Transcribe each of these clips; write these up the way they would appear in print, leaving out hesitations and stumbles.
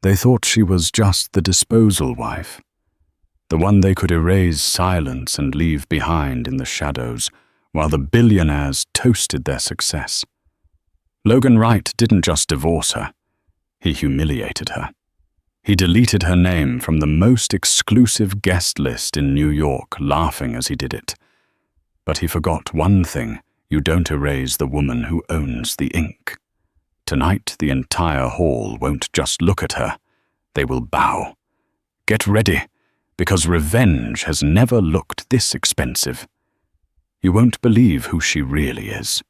They thought she was just the disposal wife, the one they could erase silence and leave behind in the shadows, while the billionaires toasted their success. Logan Wright didn't just divorce her, he humiliated her. He deleted her name from the most exclusive guest list in New York, laughing as he did it. But he forgot one thing: you don't erase the woman who owns the ink. Tonight, the entire hall won't just look at her, they will bow. Get ready, because revenge has never looked this expensive. You won't believe who she really is.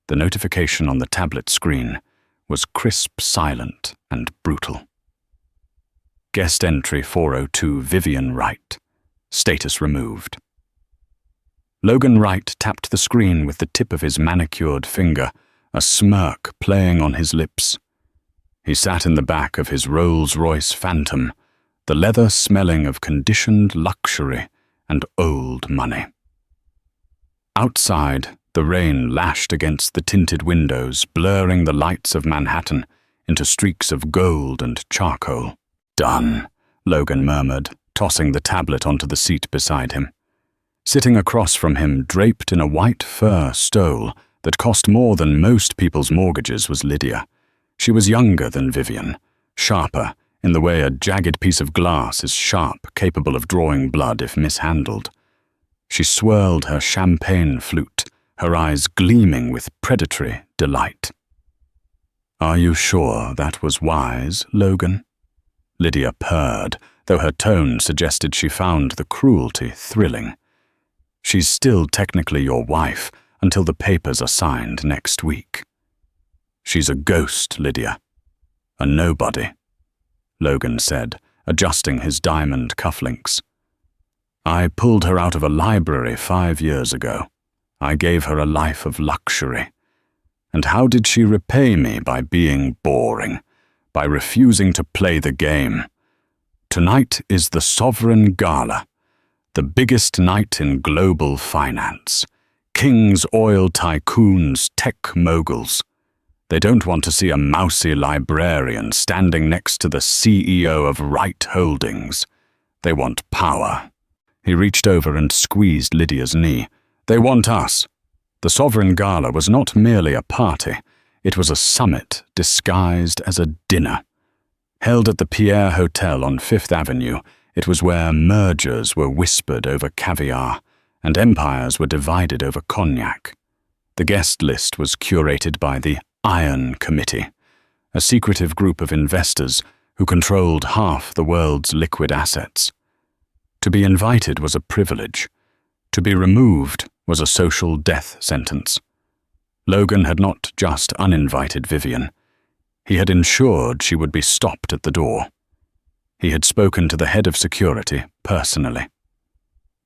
The notification on the tablet screen was crisp, silent, and brutal. Guest entry 402, Vivian Wright. Status removed. Logan Wright tapped the screen with the tip of his manicured finger, a smirk playing on his lips. He sat in the back of his Rolls-Royce Phantom, the leather smelling of conditioned luxury and old money. Outside, the rain lashed against the tinted windows, blurring the lights of Manhattan into streaks of gold and charcoal. "Done," Logan murmured, tossing the tablet onto the seat beside him. Sitting across from him, draped in a white fur stole that cost more than most people's mortgages, was Lydia. She was younger than Vivian, sharper in the way a jagged piece of glass is sharp, capable of drawing blood if mishandled. She swirled her champagne flute, her eyes gleaming with predatory delight. "Are you sure that was wise, Logan?" Lydia purred, though her tone suggested she found the cruelty thrilling. "She's still technically your wife until the papers are signed next week." "She's a ghost, Lydia. A nobody," Logan said, adjusting his diamond cufflinks. "I pulled her out of a library 5 years ago. I gave her a life of luxury. And how did she repay me? By being boring, by refusing to play the game. Tonight is the Sovereign Gala, the biggest night in global finance. Kings, oil tycoons, tech moguls. They don't want to see a mousy librarian standing next to the CEO of Wright Holdings. They want power." He reached over and squeezed Lydia's knee. "They want us." The Sovereign Gala was not merely a party, it was a summit disguised as a dinner. Held at the Pierre Hotel on Fifth Avenue, it was where mergers were whispered over caviar and empires were divided over cognac. The guest list was curated by the Iron Committee, a secretive group of investors who controlled half the world's liquid assets. To be invited was a privilege. To be removed was a social death sentence. Logan had not just uninvited Vivian. He had ensured she would be stopped at the door. He had spoken to the head of security personally.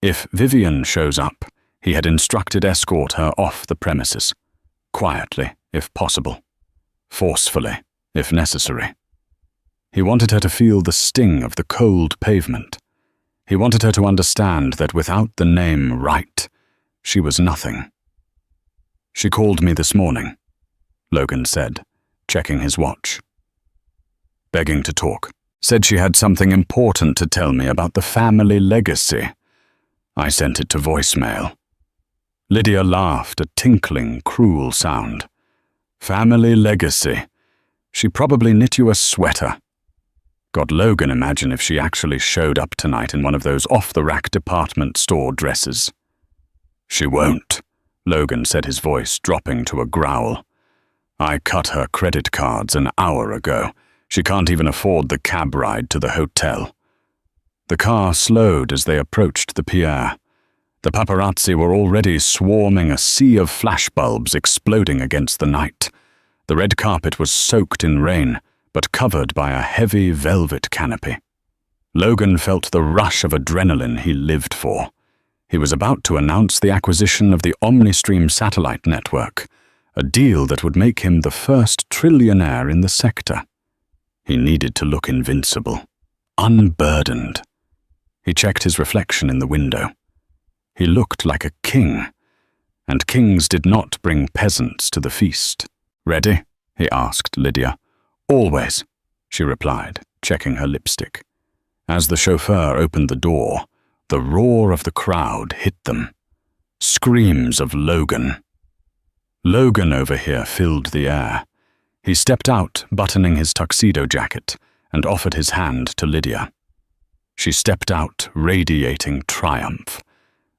If Vivian shows up, he had instructed escort her off the premises, quietly if possible, forcefully if necessary. He wanted her to feel the sting of the cold pavement. He wanted her to understand that without the name Wright, she was nothing. "She called me this morning," Logan said, checking his watch. "Begging to talk. Said she had something important to tell me about the family legacy. I sent it to voicemail." Lydia laughed, a tinkling, cruel sound. "Family legacy. She probably knit you a sweater." God, Logan, imagine if she actually showed up tonight in one of those off-the-rack department store dresses. "She won't," Logan said, his voice dropping to a growl. "I cut her credit cards an hour ago. She can't even afford the cab ride to the hotel." The car slowed as they approached the pier. The paparazzi were already swarming, a sea of flashbulbs exploding against the night. The red carpet was soaked in rain, but covered by a heavy velvet canopy. Logan felt the rush of adrenaline he lived for. He was about to announce the acquisition of the OmniStream satellite network, a deal that would make him the first trillionaire in the sector. He needed to look invincible, unburdened. He checked his reflection in the window. He looked like a king, and kings did not bring peasants to the feast. "Ready?" he asked Lydia. "Always." she replied, checking her lipstick. As the chauffeur opened the door, the roar of the crowd hit them. Screams of Logan. Logan over here filled the air. He stepped out, buttoning his tuxedo jacket, and offered his hand to Lydia. She stepped out, radiating triumph.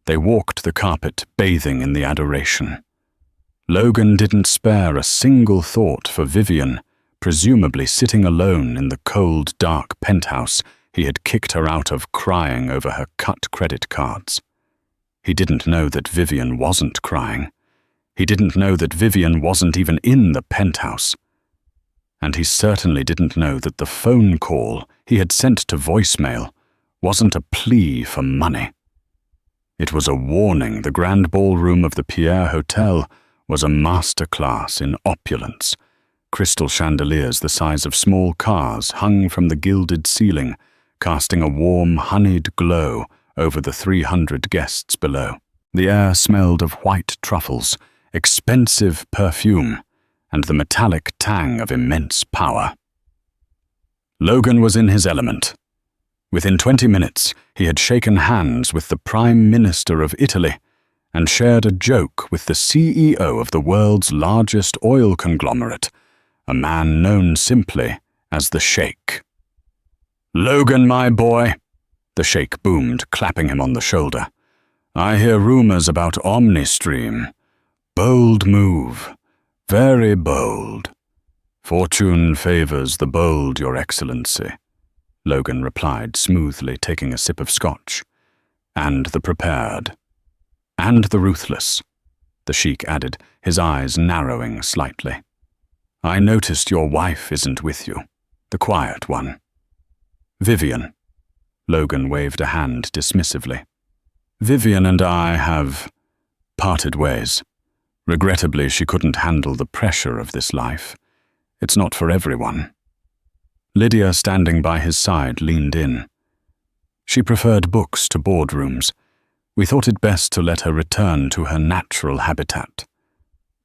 They walked the carpet, bathing in the adoration. Logan didn't spare a single thought for Vivian, presumably sitting alone in the cold, dark penthouse he had kicked her out of, crying over her cut credit cards. He didn't know that Vivian wasn't crying. He didn't know that Vivian wasn't even in the penthouse. And he certainly didn't know that the phone call he had sent to voicemail wasn't a plea for money. It was a warning the grand ballroom of the Pierre Hotel was a masterclass in opulence. Crystal chandeliers the size of small cars hung from the gilded ceiling, casting a warm, honeyed glow over the 300 guests below. The air smelled of white truffles, expensive perfume, and the metallic tang of immense power. Logan was in his element. Within 20 minutes, he had shaken hands with the Prime Minister of Italy and shared a joke with the CEO of the world's largest oil conglomerate, a man known simply as the Sheikh. "Logan, my boy," the Sheikh boomed, clapping him on the shoulder. "I hear rumors about OmniStream. Bold move. Very bold." "Fortune favors the bold, Your Excellency," Logan replied smoothly, taking a sip of scotch. "And the prepared. And the ruthless," the Sheikh added, his eyes narrowing slightly. "I noticed your wife isn't with you, the quiet one." "Vivian." Logan waved a hand dismissively. "Vivian and I have parted ways. Regrettably, she couldn't handle the pressure of this life. It's not for everyone." Lydia, standing by his side, leaned in. She preferred books to boardrooms. We thought it best to let her return to her natural habitat.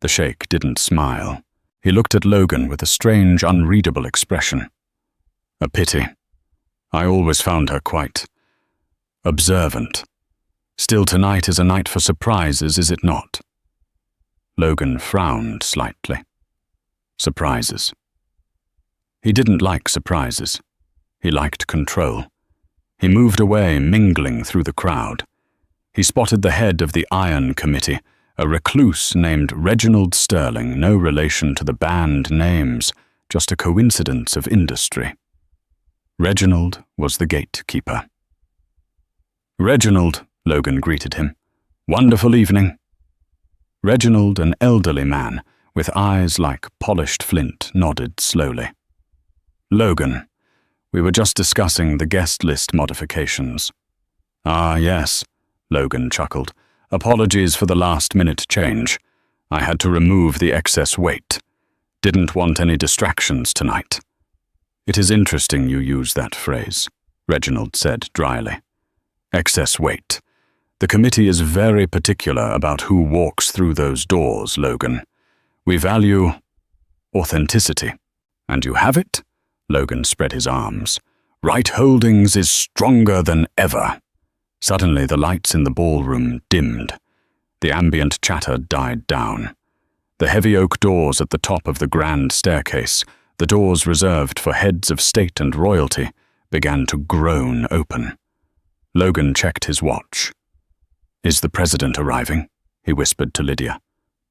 The Sheikh didn't smile. He looked at Logan with a strange, unreadable expression. "A pity. I always found her quite observant. Still, tonight is a night for surprises, is it not?" Logan frowned slightly. Surprises. He didn't like surprises. He liked control. He moved away, mingling through the crowd. He spotted the head of the Iron Committee, a recluse named Reginald Sterling, no relation to the band names, just a coincidence of industry. Reginald was the gatekeeper. "Reginald," Logan greeted him. "Wonderful evening." Reginald, an elderly man, with eyes like polished flint, nodded slowly. "Logan, we were just discussing the guest list modifications." "Ah, yes," Logan chuckled. "Apologies for the last-minute change. I had to remove the excess weight. Didn't want any distractions tonight." "It is interesting you use that phrase," Reginald said dryly. "Excess weight. The committee is very particular about who walks through those doors, Logan. We value authenticity. And you have it?" Logan spread his arms. "Right Holdings is stronger than ever." Suddenly the lights in the ballroom dimmed. The ambient chatter died down. The heavy oak doors at the top of the grand staircase, the doors reserved for heads of state and royalty, began to groan open. Logan checked his watch. "Is the president arriving?" he whispered to Lydia.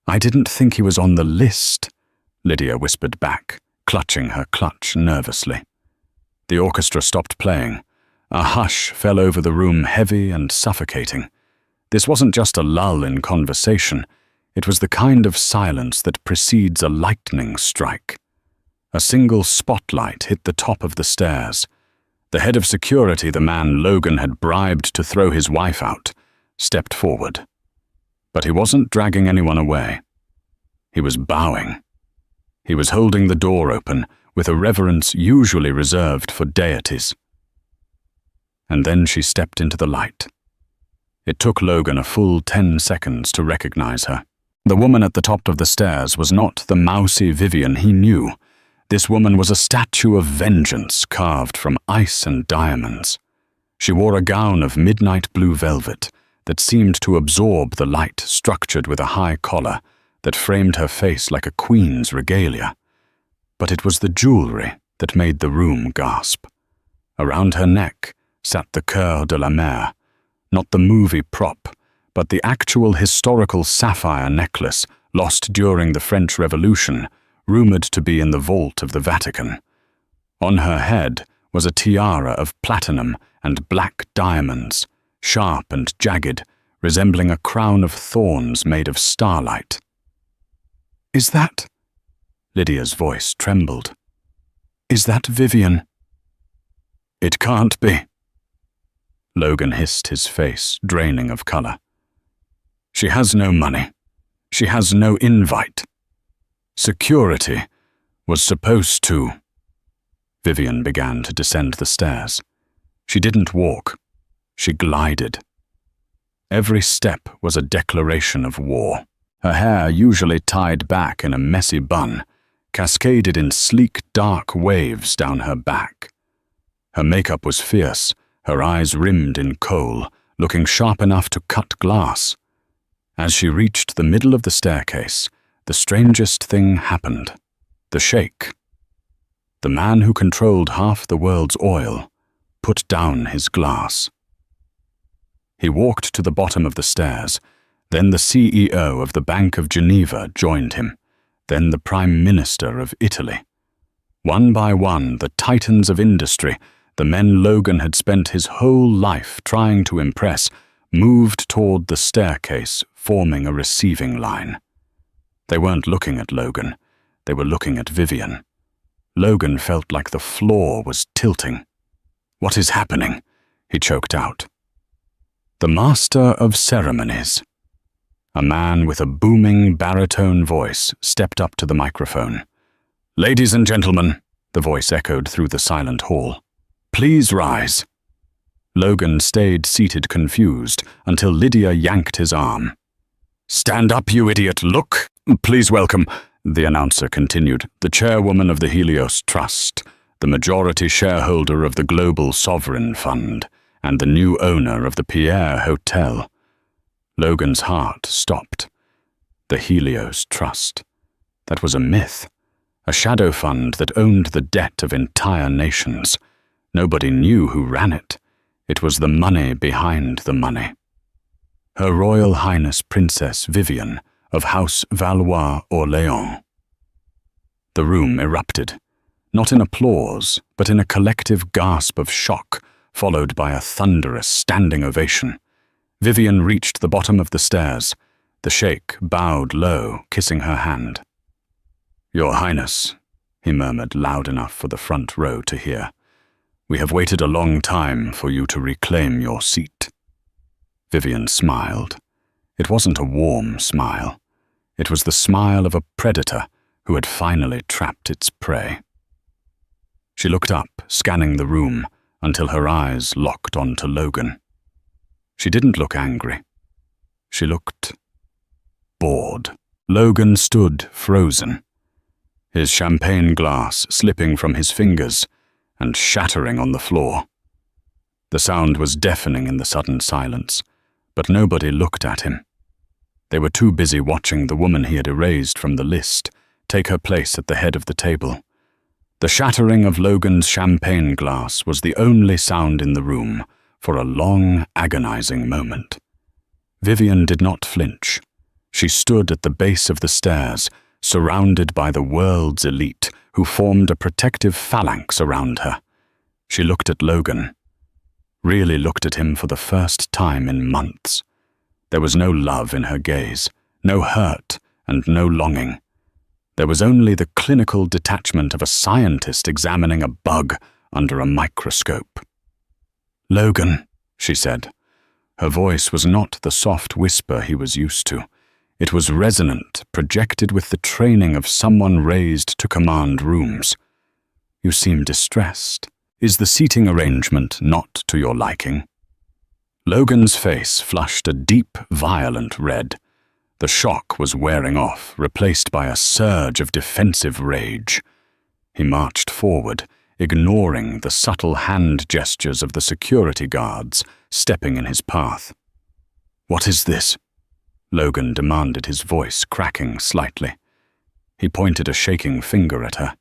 "I didn't think he was on the list," Lydia whispered back, clutching her clutch nervously. The orchestra stopped playing. A hush fell over the room, heavy and suffocating. This wasn't just a lull in conversation. It was the kind of silence that precedes a lightning strike. A single spotlight hit the top of the stairs. The head of security, the man Logan had bribed to throw his wife out, stepped forward. But he wasn't dragging anyone away. He was bowing. He was holding the door open with a reverence usually reserved for deities. And then she stepped into the light. It took Logan a full 10 seconds to recognize her. The woman at the top of the stairs was not the mousy Vivian he knew. This woman was a statue of vengeance carved from ice and diamonds. She wore a gown of midnight blue velvet that seemed to absorb the light, structured with a high collar that framed her face like a queen's regalia. But it was the jewelry that made the room gasp. Around her neck sat the Cœur de la Mer, not the movie prop, but the actual historical sapphire necklace lost during the French Revolution, rumored to be in the vault of the Vatican. On her head was a tiara of platinum and black diamonds, sharp and jagged, resembling a crown of thorns made of starlight. "Is that—" Lydia's voice trembled. "Is that Vivian?" "It can't be." Logan hissed, his face draining of color. "She has no money. She has no invite. Security was supposed to—" Vivian began to descend the stairs. She didn't walk. She glided. Every step was a declaration of war. Her hair, usually tied back in a messy bun, cascaded in sleek, dark waves down her back. Her makeup was fierce, her eyes rimmed in kohl, looking sharp enough to cut glass. As she reached the middle of the staircase, the strangest thing happened. The sheikh, the man who controlled half the world's oil, put down his glass. He walked to the bottom of the stairs. Then the CEO of the Bank of Geneva joined him, then the Prime Minister of Italy. One by one, the titans of industry, the men Logan had spent his whole life trying to impress, moved toward the staircase, forming a receiving line. They weren't looking at Logan. They were looking at Vivian. Logan felt like the floor was tilting. "What is happening?" he choked out. The Master of Ceremonies. A man with a booming baritone voice stepped up to the microphone. "Ladies and gentlemen," the voice echoed through the silent hall, "please rise." Logan stayed seated confused until Lydia yanked his arm. "Stand up, you idiot. Look. Please welcome," the announcer continued, "the chairwoman of the Helios Trust, the majority shareholder of the Global Sovereign Fund, and the new owner of the Pierre Hotel." Logan's heart stopped. The Helios Trust. That was a myth. A shadow fund that owned the debt of entire nations. Nobody knew who ran it. It was the money behind the money. Her Royal Highness Princess Vivian of House Valois-Orléans. The room erupted, not in applause, but in a collective gasp of shock, followed by a thunderous standing ovation. Vivian reached the bottom of the stairs. The sheikh bowed low, kissing her hand. "Your Highness," he murmured loud enough for the front row to hear, "we have waited a long time for you to reclaim your seat." Vivian smiled. It wasn't a warm smile. It was the smile of a predator who had finally trapped its prey. She looked up, scanning the room, until her eyes locked onto Logan. She didn't look angry. She looked bored. Logan stood frozen, his champagne glass slipping from his fingers and shattering on the floor. The sound was deafening in the sudden silence, but nobody looked at him. They were too busy watching the woman he had erased from the list take her place at the head of the table. The shattering of Logan's champagne glass was the only sound in the room for a long, agonizing moment. Vivian did not flinch. She stood at the base of the stairs, surrounded by the world's elite, who formed a protective phalanx around her. She looked at Logan, really looked at him for the first time in months. There was no love in her gaze, no hurt and no longing. There was only the clinical detachment of a scientist examining a bug under a microscope. "Logan," she said. Her voice was not the soft whisper he was used to. It was resonant, projected with the training of someone raised to command rooms. "You seem distressed. Is the seating arrangement not to your liking?" Logan's face flushed a deep, violent red. The shock was wearing off, replaced by a surge of defensive rage. He marched forward, ignoring the subtle hand gestures of the security guards stepping in his path. "What is this?" Logan demanded, his voice cracking slightly. He pointed a shaking finger at her.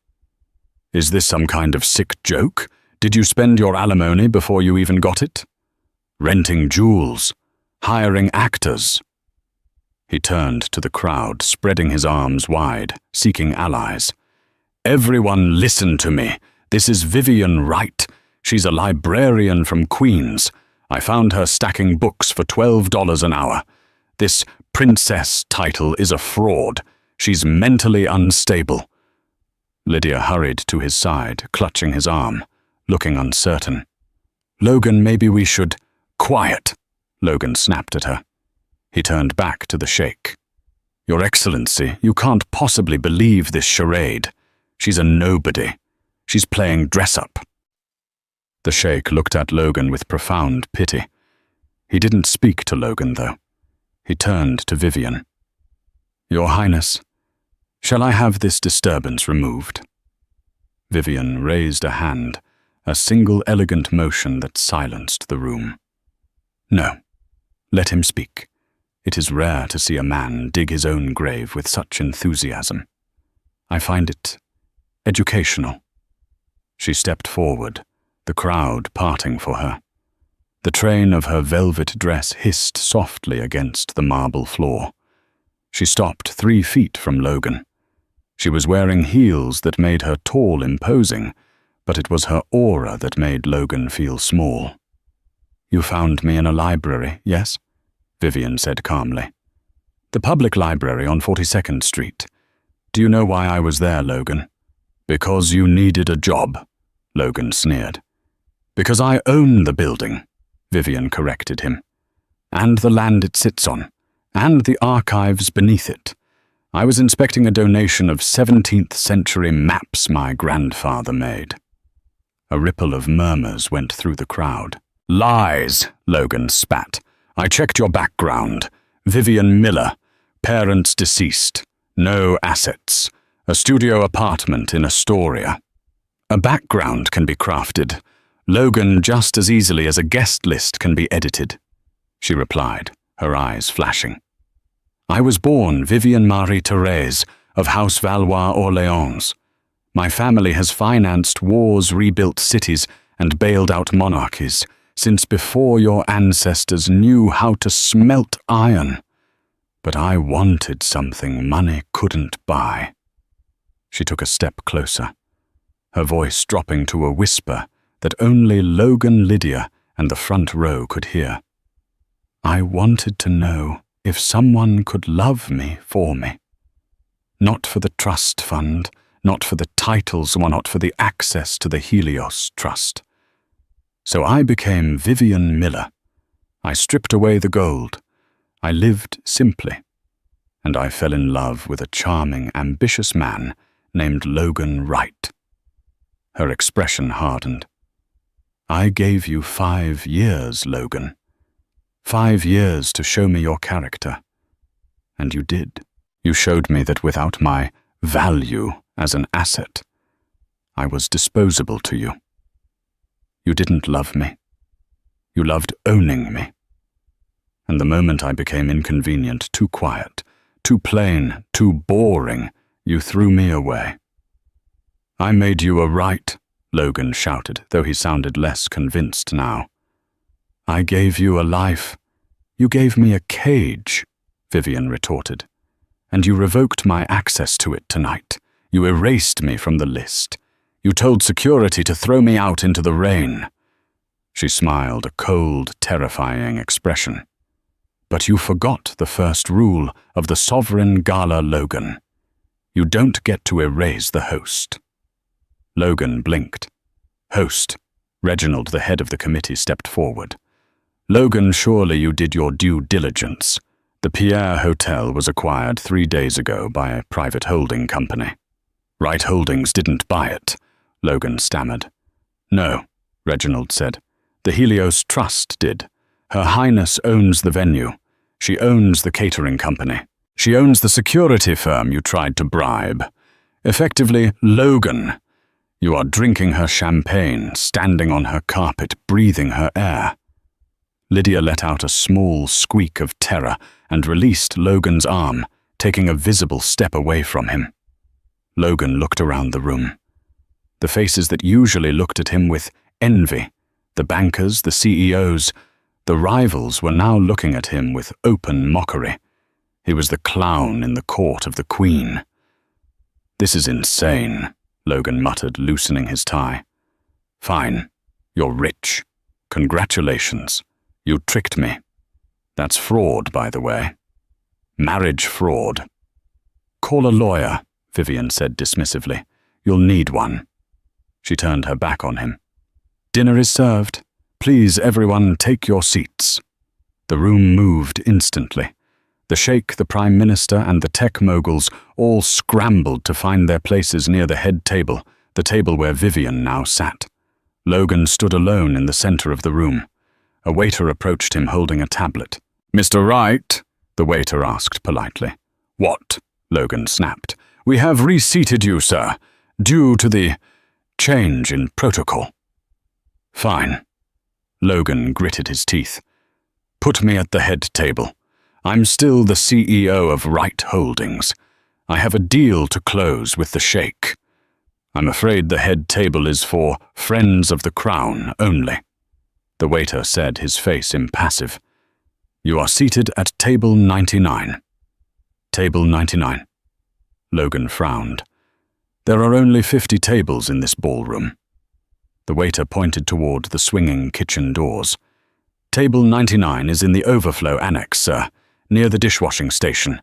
"Is this some kind of sick joke? Did you spend your alimony before you even got it? Renting jewels, hiring actors." He turned to the crowd, spreading his arms wide, seeking allies. "Everyone listen to me. This is Vivian Wright. She's a librarian from Queens. I found her stacking books for $12 an hour. This princess title is a fraud. She's mentally unstable." Lydia hurried to his side, clutching his arm, looking uncertain. "Logan, maybe we should—" "Quiet!" Logan snapped at her. He turned back to the sheikh. "Your Excellency, you can't possibly believe this charade. She's a nobody. She's playing dress-up." The sheikh looked at Logan with profound pity. He didn't speak to Logan, though. He turned to Vivian. "Your Highness, shall I have this disturbance removed?" Vivian raised a hand, a single elegant motion that silenced the room. "No, let him speak. It is rare to see a man dig his own grave with such enthusiasm. I find it educational." She stepped forward, the crowd parting for her. The train of her velvet dress hissed softly against the marble floor. She stopped 3 feet from Logan. She was wearing heels that made her tall, imposing, but it was her aura that made Logan feel small. "You found me in a library, yes?" Vivian said calmly. "The public library on 42nd Street. Do you know why I was there, Logan?" "Because you needed a job," Logan sneered. "Because I own the building," Vivian corrected him. "And the land it sits on, and the archives beneath it. I was inspecting a donation of 17th century maps my grandfather made." A ripple of murmurs went through the crowd. "Lies," Logan spat. "I checked your background. Vivian Miller, parents deceased, no assets, a studio apartment in Astoria." "A background can be crafted, Logan, just as easily as a guest list can be edited," she replied, her eyes flashing. "I was born Vivian Marie-Thérèse of House Valois-Orléans. My family has financed wars, rebuilt cities, and bailed out monarchies since before your ancestors knew how to smelt iron. But I wanted something money couldn't buy." She took a step closer, her voice dropping to a whisper that only Logan, Lydia, and the front row could hear. "I wanted to know if someone could love me for me. Not for the trust fund, not for the titles, or not for the access to the Helios Trust. So I became Vivian Miller. I stripped away the gold. I lived simply. And I fell in love with a charming, ambitious man named Logan Wright." Her expression hardened. "I gave you 5 years, Logan. 5 years to show me your character. And you did. You showed me that without my value as an asset, I was disposable to you. You didn't love me. You loved owning me. And the moment I became inconvenient, too quiet, too plain, too boring, you threw me away." "I made you a right," Logan shouted, though he sounded less convinced now. "I gave you a life. You gave me a cage," Vivian retorted. "And you revoked my access to it tonight. You erased me from the list. You told security to throw me out into the rain." She smiled, a cold, terrifying expression. "But you forgot the first rule of the sovereign Gala, Logan. You don't get to erase the host." Logan blinked. "Host." Reginald, the head of the committee, stepped forward. "Logan, surely you did your due diligence. The Pierre Hotel was acquired 3 days ago by a private holding company." "Wright Holdings didn't buy it," Logan stammered. "No," Reginald said. "The Helios Trust did. Her Highness owns the venue. She owns the catering company. She owns the security firm you tried to bribe. Effectively, Logan, You are drinking her champagne, standing on her carpet, breathing her air. Lydia let out a small squeak of terror and released Logan's arm, taking a visible step away from him. Logan looked around the room. The faces that usually looked at him with envy, the bankers, the CEOs, the rivals were now looking at him with open mockery. He was the clown in the court of the Queen. "This is insane," Logan muttered, loosening his tie. "Fine. You're rich. Congratulations. You tricked me. That's fraud, by the way. Marriage fraud." "Call a lawyer," Vivian said dismissively. "You'll need one." She turned her back on him. "Dinner is served. Please, everyone, take your seats." The room moved instantly. The Sheikh, the Prime Minister, and the tech moguls all scrambled to find their places near the head table, the table where Vivian now sat. Logan stood alone in the center of the room. A waiter approached him holding a tablet. "Mr. Wright?" the waiter asked politely. "What?" Logan snapped. "We have reseated you, sir, due to the change in protocol." "Fine." Logan gritted his teeth. "Put me at the head table. I'm still the CEO of Wright Holdings. I have a deal to close with the Sheikh. I'm afraid the head table is for friends of the crown only." The waiter said, his face impassive. "You are seated at table 99. Table 99. Logan frowned. "There are only 50 tables in this ballroom." The waiter pointed toward the swinging kitchen doors. "Table 99 is in the overflow annex, sir, near the dishwashing station.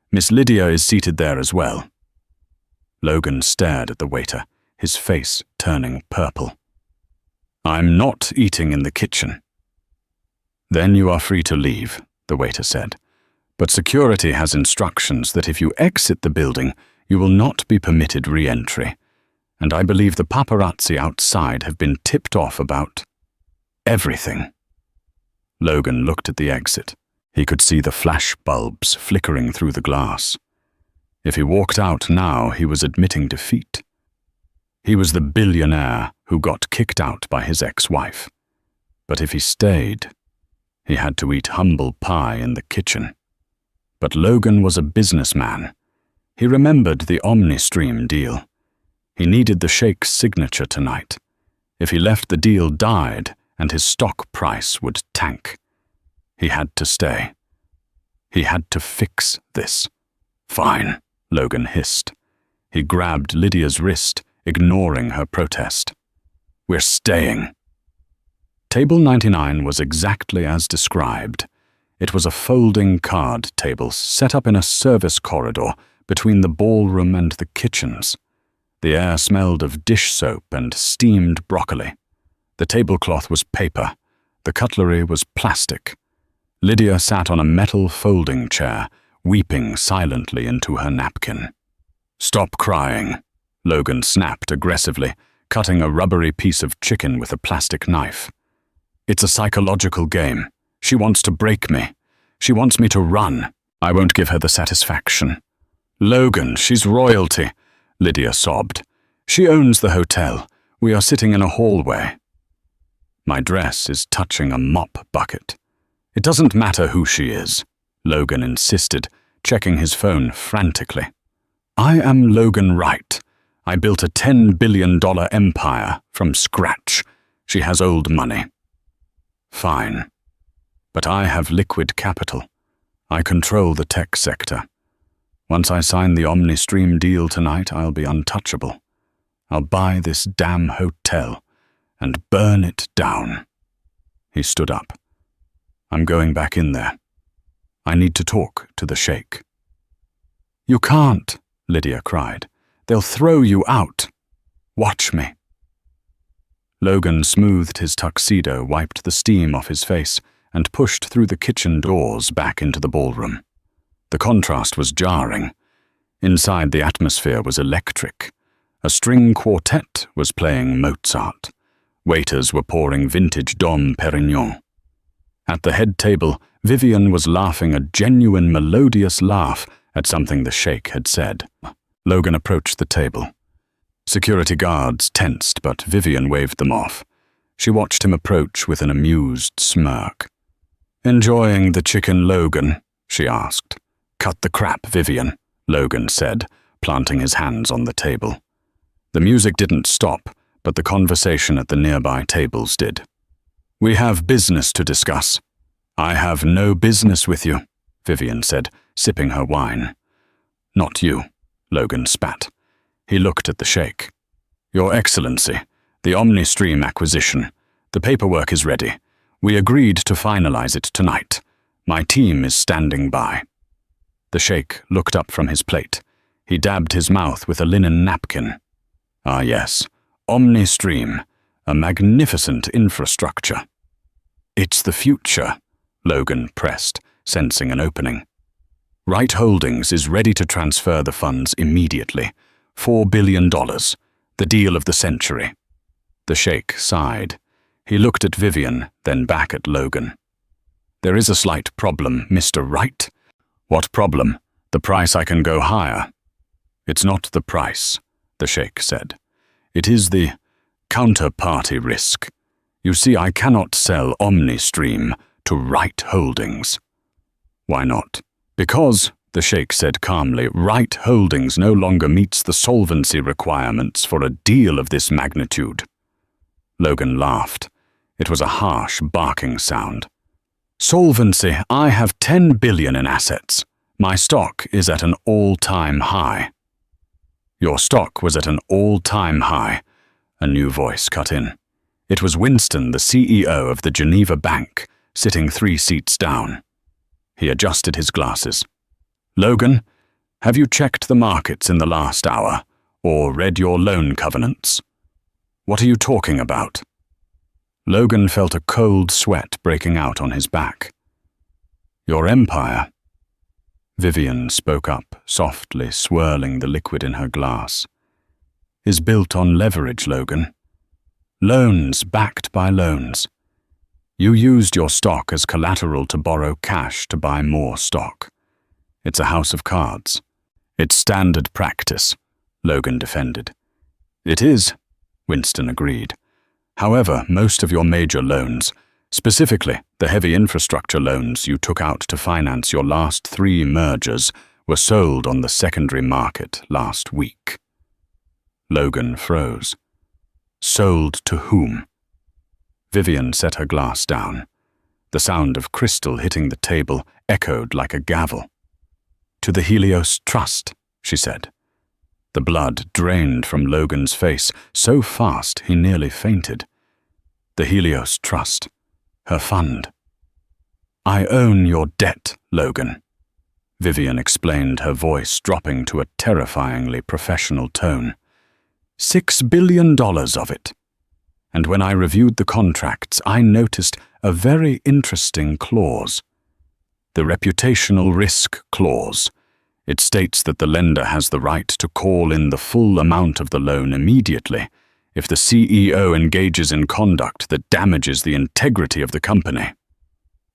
Miss Lydia is seated there as well." Logan stared at the waiter, his face turning purple. "I'm not eating in the kitchen." "Then you are free to leave," the waiter said. "But security has instructions that if you exit the building, you will not be permitted re-entry. And I believe the paparazzi outside have been tipped off about everything." Logan looked at the exit. He could see the flash bulbs flickering through the glass. If he walked out now, he was admitting defeat. He was the billionaire who got kicked out by his ex-wife. But if he stayed, he had to eat humble pie in the kitchen. But Logan was a businessman. He remembered the OmniStream deal. He needed the Sheikh's signature tonight. If he left, the deal died and his stock price would tank. He had to stay. He had to fix this. "Fine," Logan hissed. He grabbed Lydia's wrist, ignoring her protest. "We're staying." Table 99 was exactly as described. It was a folding card table set up in a service corridor between the ballroom and the kitchens. The air smelled of dish soap and steamed broccoli. The tablecloth was paper. The cutlery was plastic. Lydia sat on a metal folding chair, weeping silently into her napkin. "Stop crying," Logan snapped aggressively, cutting a rubbery piece of chicken with a plastic knife. "It's a psychological game. She wants to break me. She wants me to run. I won't give her the satisfaction." "Logan, she's royalty," Lydia sobbed. "She owns the hotel. We are sitting in a hallway." "My dress is touching a mop bucket." "It doesn't matter who she is," Logan insisted, checking his phone frantically. "I am Logan Wright. I built a $10 billion empire from scratch. She has old money." "Fine. But I have liquid capital. I control the tech sector. Once I sign the OmniStream deal tonight, I'll be untouchable. I'll buy this damn hotel and burn it down." He stood up. "I'm going back in there. I need to talk to the Sheikh." "You can't," Lydia cried. "They'll throw you out. Watch me." Logan smoothed his tuxedo, wiped the steam off his face, and pushed through the kitchen doors back into the ballroom. The contrast was jarring. Inside, the atmosphere was electric. A string quartet was playing Mozart. Waiters were pouring vintage Dom Perignon. At the head table, Vivian was laughing a genuine melodious laugh at something the Sheikh had said. Logan approached the table. Security guards tensed, but Vivian waved them off. She watched him approach with an amused smirk. "Enjoying the chicken, Logan?" she asked. "Cut the crap, Vivian," Logan said, planting his hands on the table. The music didn't stop, but the conversation at the nearby tables did. "We have business to discuss." "I have no business with you," Vivian said, sipping her wine. "Not you," Logan spat. He looked at the sheikh. "Your Excellency, the OmniStream acquisition. The paperwork is ready. We agreed to finalize it tonight. My team is standing by." The sheikh looked up from his plate. He dabbed his mouth with a linen napkin. "Ah yes, OmniStream, a magnificent infrastructure." "It's the future," Logan pressed, sensing an opening. "Right Holdings is ready to transfer the funds immediately. $4 billion, the deal of the century." The sheikh sighed. He looked at Vivian, then back at Logan. "There is a slight problem, Mr. Wright." "What problem? The price I can go higher." "It's not the price," the sheikh said. "It is the counterparty risk. You see, I cannot sell OmniStream to Wright Holdings." "Why not?" "Because," the sheikh said calmly, "Wright Holdings no longer meets the solvency requirements for a deal of this magnitude." Logan laughed. It was a harsh, barking sound. "Solvency, I have $10 billion in assets. My stock is at an all-time high." "Your stock was at an all-time high," a new voice cut in. It was Winston, the CEO of the Geneva Bank, sitting 3 seats down. He adjusted his glasses. "Logan, have you checked the markets in the last hour, or read your loan covenants?" "What are you talking about?" Logan felt a cold sweat breaking out on his back. "Your empire," Vivian spoke up, softly swirling the liquid in her glass, "is built on leverage, Logan. Loans backed by loans. You used your stock as collateral to borrow cash to buy more stock. It's a house of cards." "It's standard practice," Logan defended. "It is," Winston agreed. "However, most of your major loans, specifically the heavy infrastructure loans you took out to finance your last 3 mergers, were sold on the secondary market last week." Logan froze. "Sold to whom?" Vivian set her glass down. The sound of crystal hitting the table echoed like a gavel. "To the Helios Trust," she said. The blood drained from Logan's face so fast he nearly fainted. The Helios Trust. Her fund. "I own your debt, Logan," Vivian explained, her voice dropping to a terrifyingly professional tone. $6 billion of it. And when I reviewed the contracts, I noticed a very interesting clause. The reputational risk clause. It states that the lender has the right to call in the full amount of the loan immediately if the CEO engages in conduct that damages the integrity of the company.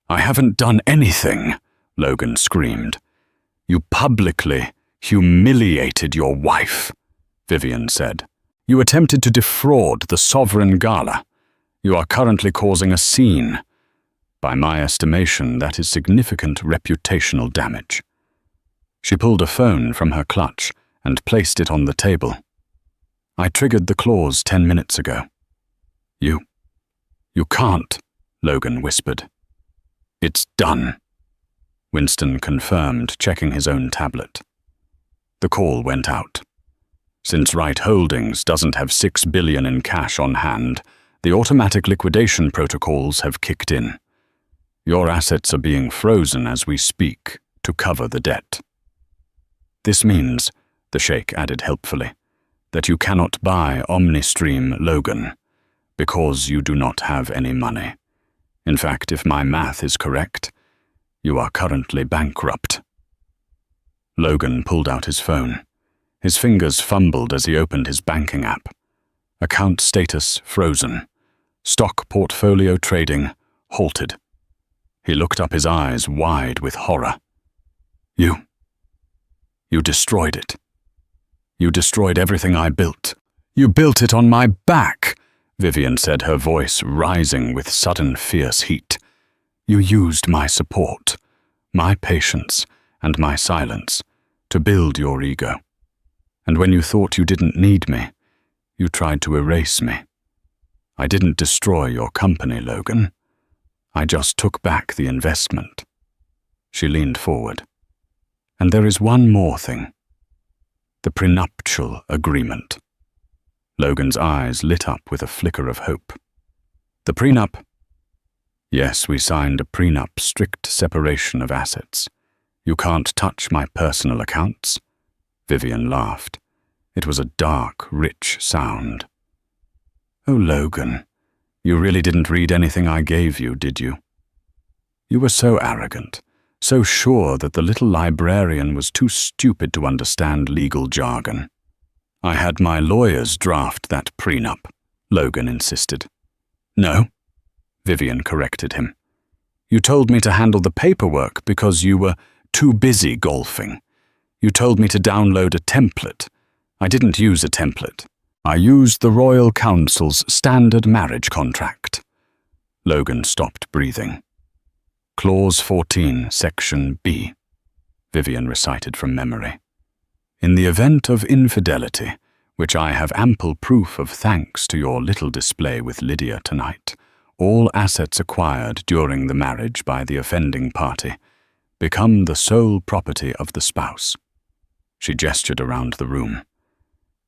"I haven't done anything," Logan screamed. "You publicly humiliated your wife," Vivian said. "You attempted to defraud the sovereign Gala. You are currently causing a scene. By my estimation, that is significant reputational damage." She pulled a phone from her clutch and placed it on the table. "I triggered the clause 10 minutes ago." You can't," Logan whispered. "It's done," Winston confirmed, checking his own tablet. The call went out. Since Wright Holdings doesn't have $6 billion in cash on hand, the automatic liquidation protocols have kicked in. Your assets are being frozen as we speak to cover the debt. This means, the sheikh added helpfully, that you cannot buy OmniStream, Logan, because you do not have any money. In fact, if my math is correct, you are currently bankrupt. Logan pulled out his phone. His fingers fumbled as he opened his banking app. Account status frozen. Stock portfolio trading halted. He looked up, his eyes wide with horror. You destroyed it. You destroyed everything I built. You built it on my back, Vivian said, her voice rising with sudden fierce heat. You used my support, my patience, and my silence to build your ego. And when you thought you didn't need me, you tried to erase me. I didn't destroy your company, Logan. I just took back the investment. She leaned forward. And there is one more thing. The prenuptial agreement. Logan's eyes lit up with a flicker of hope. The prenup? Yes, we signed a prenup, strict separation of assets. You can't touch my personal accounts. Vivian laughed. It was a dark, rich sound. Oh, Logan, you really didn't read anything I gave you, did you? You were so arrogant, so sure that the little librarian was too stupid to understand legal jargon. I had my lawyers draft that prenup, Logan insisted. No, Vivian corrected him. You told me to handle the paperwork because you were too busy golfing. You told me to download a template. I didn't use a template. I used the Royal Council's standard marriage contract. Logan stopped breathing. Clause 14, Section B, Vivian recited from memory. In the event of infidelity, which I have ample proof of thanks to your little display with Lydia tonight, all assets acquired during the marriage by the offending party become the sole property of the spouse. She gestured around the room.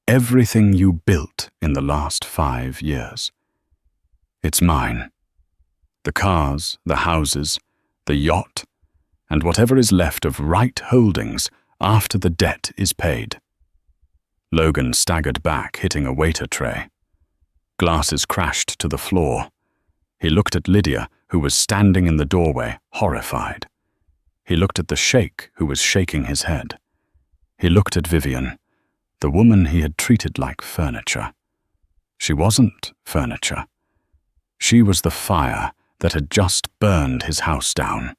Everything you built in the last 5 years. It's mine. The cars, the houses, the yacht, and whatever is left of right holdings after the debt is paid. Logan staggered back, hitting a waiter tray. Glasses crashed to the floor. He looked at Lydia, who was standing in the doorway, horrified. He looked at the sheikh, who was shaking his head. He looked at Vivian, the woman he had treated like furniture. She wasn't furniture. She was the fire that had just burned his house down.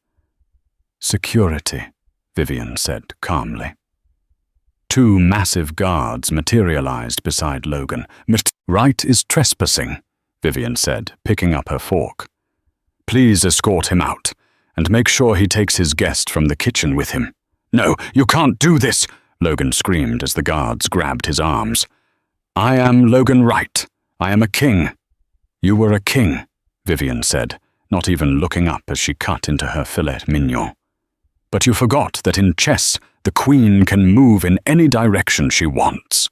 Security, Vivian said calmly. 2 massive guards materialized beside Logan. Mr. Wright is trespassing, Vivian said, picking up her fork. Please escort him out, and make sure he takes his guest from the kitchen with him. No, you can't do this, Logan screamed as the guards grabbed his arms. I am Logan Wright. I am a king. You were a king, Vivian said, not even looking up as she cut into her filet mignon. But you forgot that in chess, the queen can move in any direction she wants.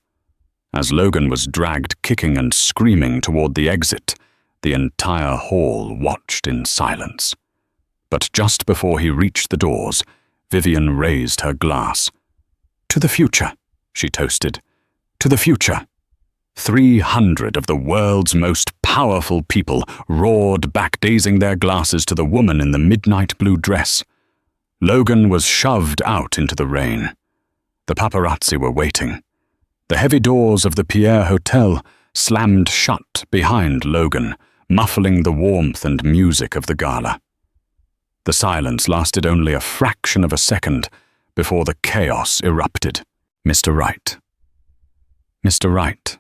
As Logan was dragged kicking and screaming toward the exit, the entire hall watched in silence. But just before he reached the doors, Vivian raised her glass. To the future, she toasted. To the future. 300 of the world's most powerful people roared back, raising their glasses to the woman in the midnight blue dress. Logan was shoved out into the rain. The paparazzi were waiting. The heavy doors of the Pierre Hotel slammed shut behind Logan, muffling the warmth and music of the gala. The silence lasted only a fraction of a second before the chaos erupted. Mr. Wright. Mr. Wright.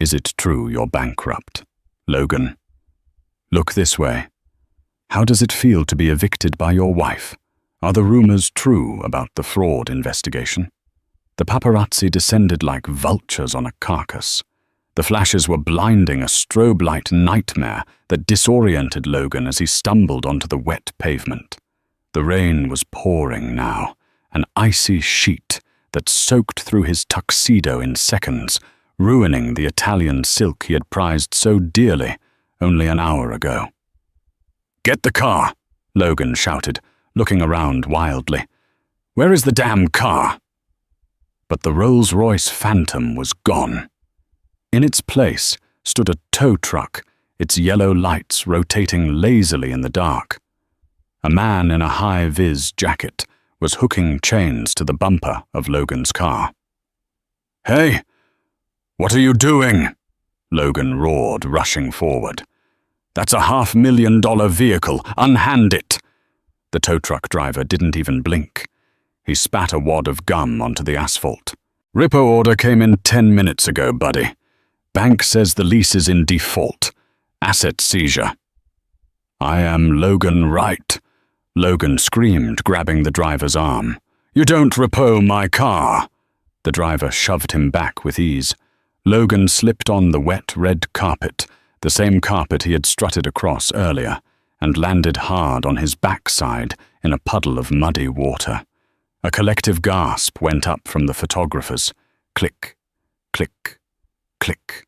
Is it true you're bankrupt? Logan. Look this way. How does it feel to be evicted by your wife? Are the rumors true about the fraud investigation? The paparazzi descended like vultures on a carcass. The flashes were blinding, a strobe light nightmare that disoriented Logan as he stumbled onto the wet pavement. The rain was pouring now, an icy sheet that soaked through his tuxedo in seconds, ruining the Italian silk he had prized so dearly only an hour ago. Get the car, Logan shouted, looking around wildly. Where is the damn car? But the Rolls-Royce Phantom was gone. In its place stood a tow truck, its yellow lights rotating lazily in the dark. A man in a high-vis jacket was hooking chains to the bumper of Logan's car. Hey, what are you doing? Logan roared, rushing forward. That's a $500,000 vehicle. Unhand it. The tow truck driver didn't even blink. He spat a wad of gum onto the asphalt. Repo order came in 10 minutes ago, buddy. Bank says the lease is in default. Asset seizure. I am Logan Wright, Logan screamed, grabbing the driver's arm. You don't repo my car. The driver shoved him back with ease. Logan slipped on the wet red carpet, the same carpet he had strutted across earlier, and landed hard on his backside in a puddle of muddy water. A collective gasp went up from the photographers. Click, click, click.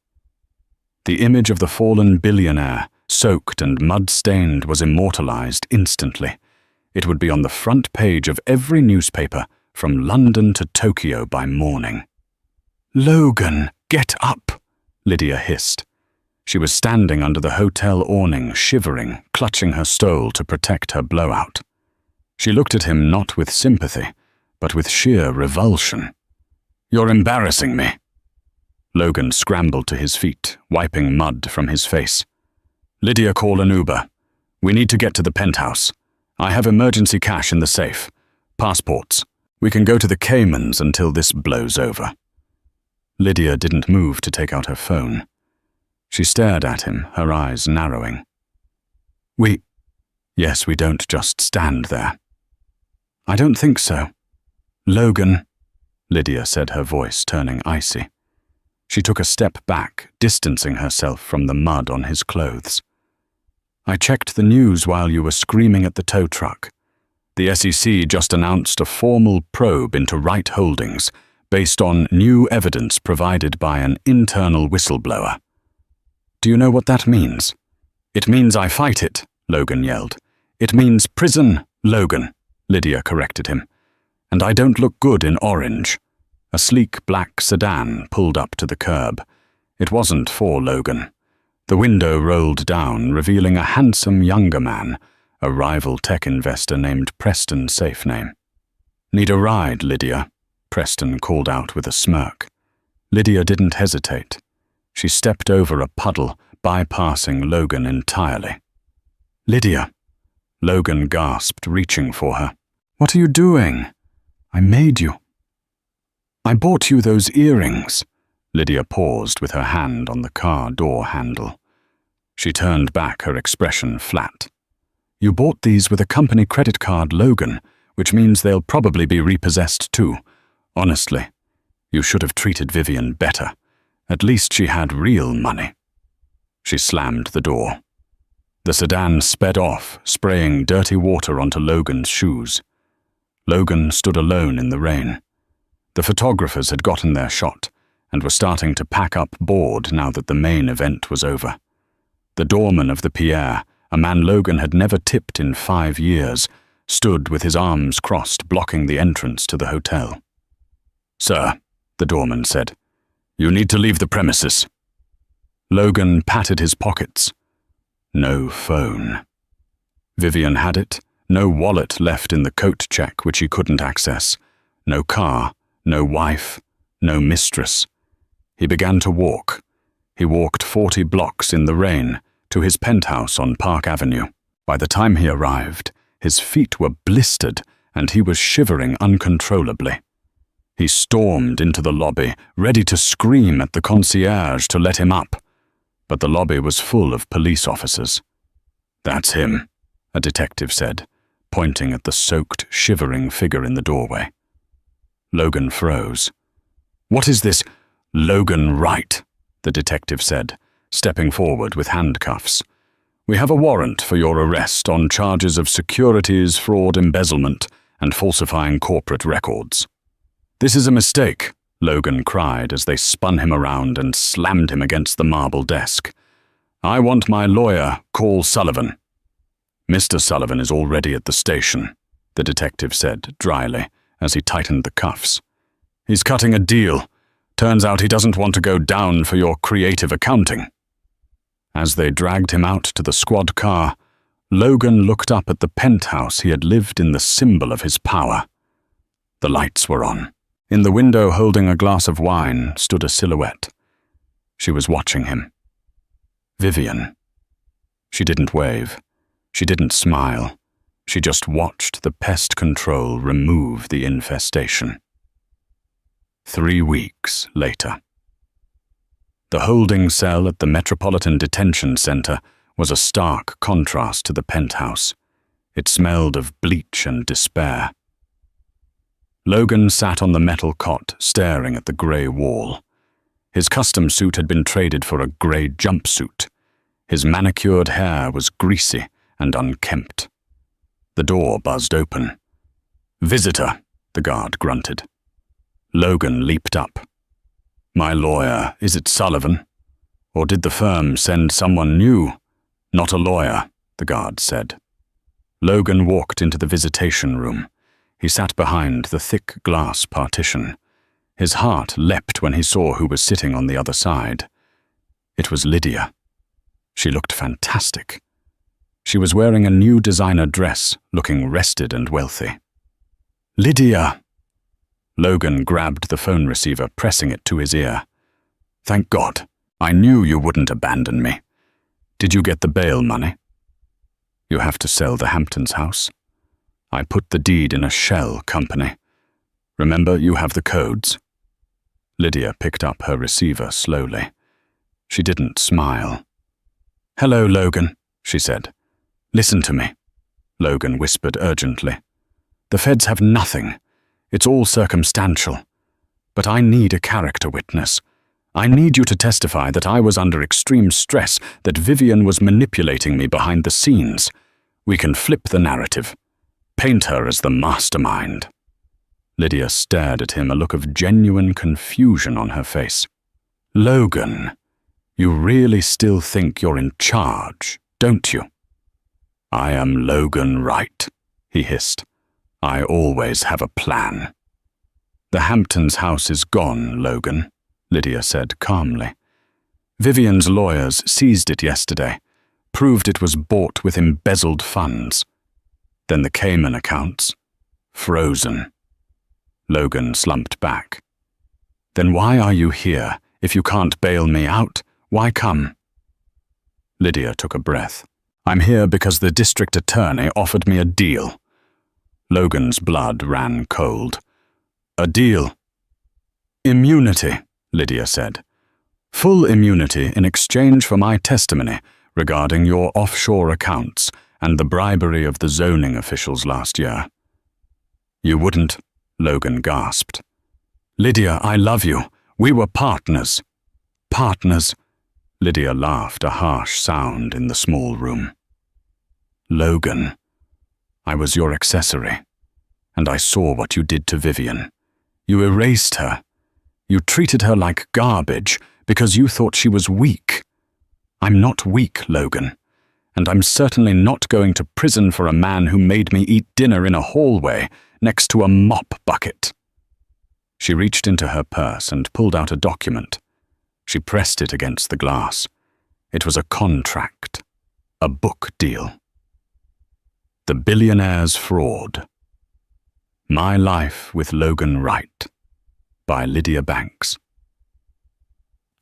The image of the fallen billionaire, soaked and mud-stained, was immortalized instantly. It would be on the front page of every newspaper from London to Tokyo by morning. Logan, get up, Lydia hissed. She was standing under the hotel awning, shivering, clutching her stole to protect her blowout. She looked at him not with sympathy, but with sheer revulsion. You're embarrassing me. Logan scrambled to his feet, wiping mud from his face. Lydia, call an Uber. We need to get to the penthouse. I have emergency cash in the safe. Passports. We can go to the Caymans until this blows over. Lydia didn't move to take out her phone. She stared at him, her eyes narrowing. Yes, we don't just stand there. I don't think so. Logan, Lydia said, her voice turning icy. She took a step back, distancing herself from the mud on his clothes. I checked the news while you were screaming at the tow truck. The SEC just announced a formal probe into Wright Holdings based on new evidence provided by an internal whistleblower. Do you know what that means? It means I fight it, Logan yelled. It means prison, Logan, Lydia corrected him. And I don't look good in orange. A sleek black sedan pulled up to the curb. It wasn't for Logan. The window rolled down, revealing a handsome younger man, a rival tech investor named Preston Safename. Need a ride, Lydia? Preston called out with a smirk. Lydia didn't hesitate. She stepped over a puddle, bypassing Logan entirely. Lydia! Logan gasped, reaching for her. What are you doing? I made you. I bought you those earrings. Lydia paused with her hand on the car door handle. She turned back, her expression flat. You bought these with a company credit card, Logan, which means they'll probably be repossessed too. Honestly, you should have treated Vivian better. At least she had real money. She slammed the door. The sedan sped off, spraying dirty water onto Logan's shoes. Logan stood alone in the rain. The photographers had gotten their shot and were starting to pack up board now that the main event was over. The doorman of the Pierre, a man Logan had never tipped in 5 years, stood with his arms crossed, blocking the entrance to the hotel. Sir, the doorman said, you need to leave the premises. Logan patted his pockets. No phone. Vivian had it. No wallet left in the coat check which he couldn't access. No car, no wife, no mistress. He began to walk. He walked 40 blocks in the rain to his penthouse on Park Avenue. By the time he arrived, his feet were blistered and he was shivering uncontrollably. He stormed into the lobby, ready to scream at the concierge to let him up, but the lobby was full of police officers. That's him, a detective said, pointing at the soaked, shivering figure in the doorway. Logan froze. What is this? Logan Wright, the detective said, stepping forward with handcuffs. We have a warrant for your arrest on charges of securities fraud, embezzlement, and falsifying corporate records. This is a mistake, Logan cried as they spun him around and slammed him against the marble desk. I want my lawyer, call Sullivan. Mr. Sullivan is already at the station, the detective said dryly as he tightened the cuffs. He's cutting a deal. Turns out he doesn't want to go down for your creative accounting. As they dragged him out to the squad car, Logan looked up at the penthouse he had lived in, the symbol of his power. The lights were on. In the window, holding a glass of wine, stood a silhouette. She was watching him. Vivian. She didn't wave. She didn't smile. She just watched the pest control remove the infestation. 3 weeks later. The holding cell at the Metropolitan Detention Center was a stark contrast to the penthouse. It smelled of bleach and despair. Logan sat on the metal cot, staring at the grey wall. His custom suit had been traded for a grey jumpsuit. His manicured hair was greasy and unkempt. The door buzzed open. "Visitor," the guard grunted. Logan leaped up. "My lawyer, is it Sullivan? Or did the firm send someone new?" "Not a lawyer," the guard said. Logan walked into the visitation room. He sat behind the thick glass partition. His heart leapt when he saw who was sitting on the other side. It was Lydia. She looked fantastic. She was wearing a new designer dress, looking rested and wealthy. "Lydia!" Logan grabbed the phone receiver, pressing it to his ear. "Thank God. I knew you wouldn't abandon me. Did you get the bail money?" "You have to sell the Hamptons house. I put the deed in a shell company. Remember, you have the codes." Lydia picked up her receiver slowly. She didn't smile. "Hello, Logan," she said. "Listen to me," Logan whispered urgently. "The feds have nothing. It's all circumstantial. But I need a character witness. I need you to testify that I was under extreme stress, that Vivian was manipulating me behind the scenes. We can flip the narrative. Paint her as the mastermind." Lydia stared at him, a look of genuine confusion on her face. "Logan, you really still think you're in charge, don't you?" "I am Logan Wright," he hissed. "I always have a plan." "The Hamptons house is gone, Logan," Lydia said calmly. "Vivian's lawyers seized it yesterday, proved it was bought with embezzled funds. Then the Cayman accounts, frozen." Logan slumped back. "Then why are you here? If you can't bail me out, why come?" Lydia took a breath. "I'm here because the district attorney offered me a deal." Logan's blood ran cold. "A deal?" "Immunity," Lydia said. "Full immunity in exchange for my testimony regarding your offshore accounts and the bribery of the zoning officials last year." "You wouldn't," Logan gasped. "Lydia, I love you. We were partners." "Partners?" Lydia laughed, a harsh sound in the small room. "Logan, I was your accessory, and I saw what you did to Vivian. You erased her. You treated her like garbage because you thought she was weak. I'm not weak, Logan, and I'm certainly not going to prison for a man who made me eat dinner in a hallway next to a mop bucket." She reached into her purse and pulled out a document. She pressed it against the glass. It was a contract, a book deal. The Billionaire's Fraud. My Life with Logan Wright, by Lydia Banks.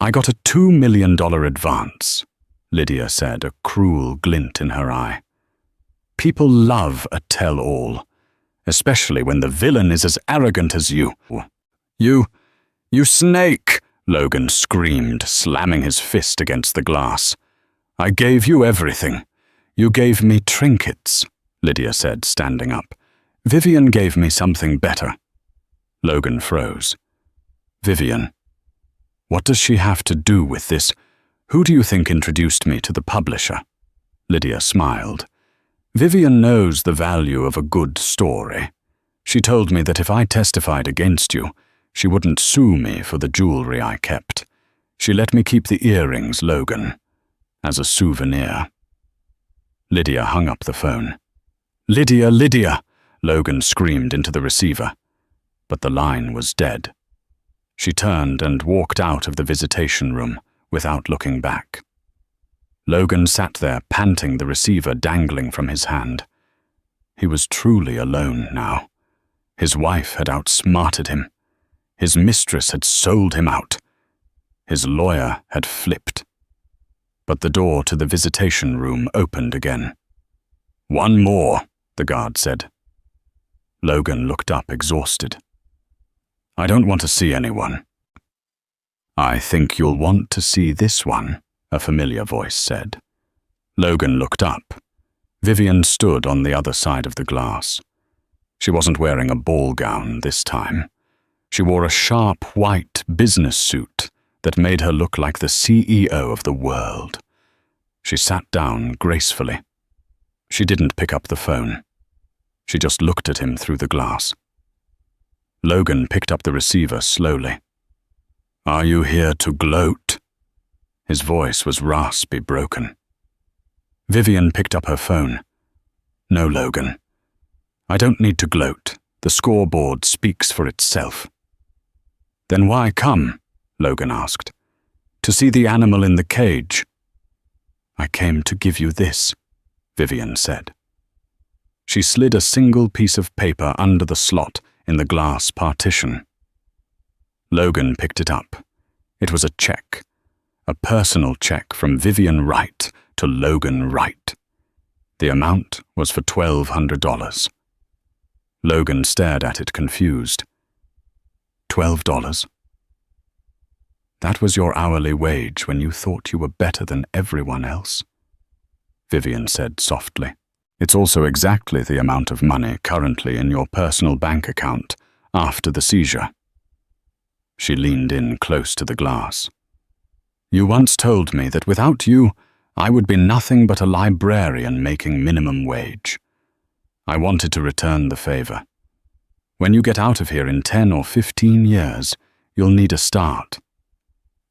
"I got a $2 million advance," Lydia said, a cruel glint in her eye. "People love a tell-all, especially when the villain is as arrogant as you." You snake!" Logan screamed, slamming his fist against the glass. "I gave you everything. You gave me trinkets," Lydia said, standing up. "Vivian gave me something better." Logan froze. "Vivian? What does she have to do with this? Who do you think introduced me to the publisher?" Lydia smiled. "Vivian knows the value of a good story. She told me that if I testified against you, she wouldn't sue me for the jewelry I kept. She let me keep the earrings, Logan, as a souvenir." Lydia hung up the phone. "Lydia, Lydia!" Logan screamed into the receiver. But the line was dead. She turned and walked out of the visitation room without looking back. Logan sat there, panting, the receiver dangling from his hand. He was truly alone now. His wife had outsmarted him. His mistress had sold him out. His lawyer had flipped. But the door to the visitation room opened again. "One more," the guard said. Logan looked up, exhausted. "I don't want to see anyone." "I think you'll want to see this one," a familiar voice said. Logan looked up. Vivian stood on the other side of the glass. She wasn't wearing a ball gown this time. She wore a sharp white business suit that made her look like the CEO of the world. She sat down gracefully. She didn't pick up the phone. She just looked at him through the glass. Logan picked up the receiver slowly. "Are you here to gloat?" His voice was raspy, broken. Vivian picked up her phone. "No, Logan. I don't need to gloat. The scoreboard speaks for itself." "Then why come?" Logan asked. "To see the animal in the cage." "I came to give you this," Vivian said. She slid a single piece of paper under the slot in the glass partition. Logan picked it up. It was a check. A personal check from Vivian Wright to Logan Wright. The amount was for $1,200. Logan stared at it confused. $12? That was your hourly wage when you thought you were better than everyone else? Vivian said softly. It's also exactly the amount of money currently in your personal bank account after the seizure. She leaned in close to the glass. You once told me that without you, I would be nothing but a librarian making minimum wage. I wanted to return the favor. When you get out of here in 10 or 15 years, you'll need a start.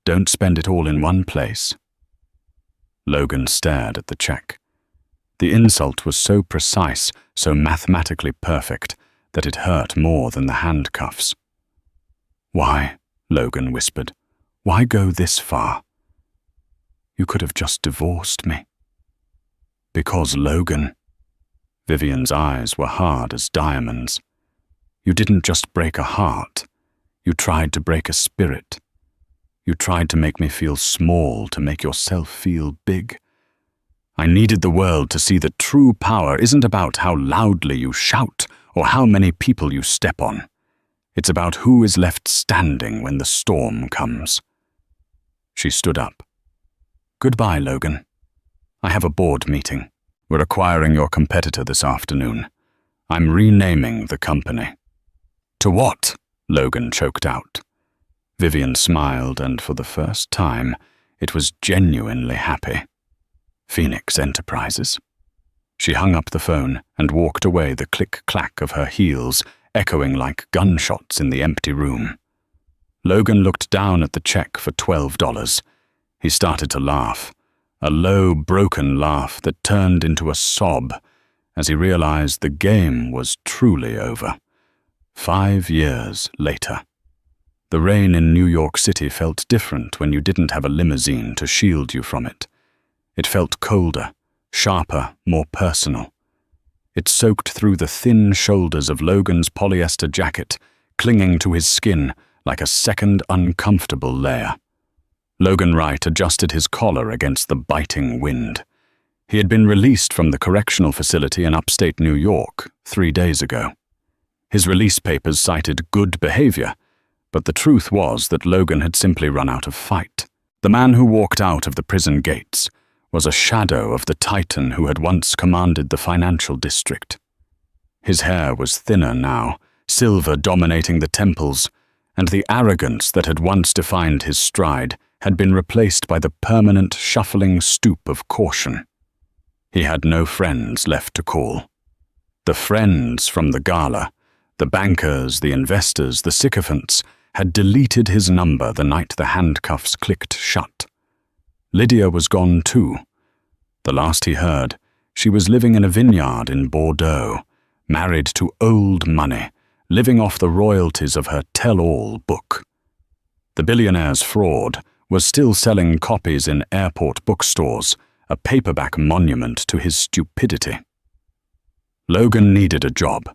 Don't spend it all in one place. Logan stared at the check. The insult was so precise, so mathematically perfect, that it hurt more than the handcuffs. Why? Logan whispered. Why go this far? You could have just divorced me. Because, Logan. Vivian's eyes were hard as diamonds. You didn't just break a heart. You tried to break a spirit. You tried to make me feel small, to make yourself feel big. I needed the world to see that true power isn't about how loudly you shout or how many people you step on. It's about who is left standing when the storm comes. She stood up. Goodbye, Logan. I have a board meeting. We're acquiring your competitor this afternoon. I'm renaming the company. To what? Logan choked out. Vivian smiled, and for the first time, it was genuinely happy. Phoenix Enterprises. She hung up the phone and walked away, the click-clack of her heels echoing like gunshots in the empty room. Logan looked down at the check for $12. He started to laugh, a low, broken laugh that turned into a sob as he realized the game was truly over. 5 years later. The rain in New York City felt different when you didn't have a limousine to shield you from it. It felt colder, sharper, more personal. It soaked through the thin shoulders of Logan's polyester jacket, clinging to his skin like a second uncomfortable layer. Logan Wright adjusted his collar against the biting wind. He had been released from the correctional facility in upstate New York 3 days ago. His release papers cited good behavior, but the truth was that Logan had simply run out of fight. The man who walked out of the prison gates was a shadow of the titan who had once commanded the financial district. His hair was thinner now, silver dominating the temples, and the arrogance that had once defined his stride had been replaced by the permanent shuffling stoop of caution. He had no friends left to call. The friends from the Gala, the bankers, the investors, the sycophants, had deleted his number the night the handcuffs clicked shut. Lydia was gone too. The last he heard, she was living in a vineyard in Bordeaux, married to old money, living off the royalties of her tell-all book. The Billionaire's fraud was still selling copies in airport bookstores, a paperback monument to his stupidity. Logan needed a job.